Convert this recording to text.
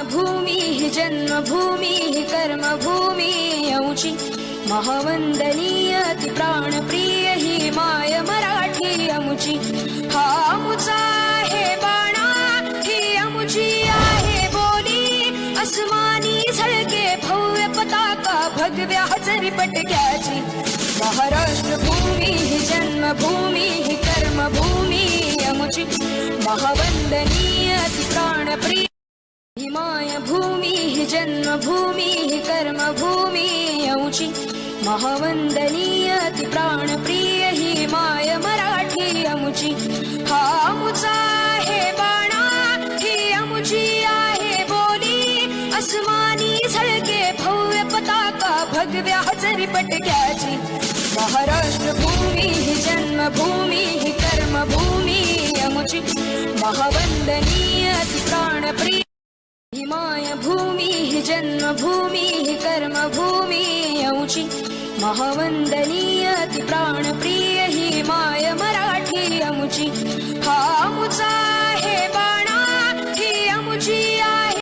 भूमी जन्मभूमी कर्मभूमी अमुची महावंदनीय ती प्राणप्रिय ही माय मराठी अमुची हा अमुचा आहे बाणा ही अमुची आहे बोली अस्मानी झळके भव्य पताका भगव्या हजरी पटक्याची महाराष्ट्र भूमी जन्मभूमी कर्मभूमी अमुची महावंदनीय ती प्राणप्रिय ही माय भूमी जन्मभूमी कर्मभूमी अमुची महावंदनीय ती प्राणप्रिय ही माय मराठी अमुची हा अमुचा आहे बाणा ही अमुची आहे बोली अस्मानी झळके भव्य पताका भगव्या हजरी पटक्याची महाराष्ट्र भूमी जन्मभूमी कर्मभूमी अमुची महावंदनीय ती प्राणप्रिय ही माय भूमी जन्मभूमी कर्मभूमी अमुची महावंदनीय ती प्राणप्रिय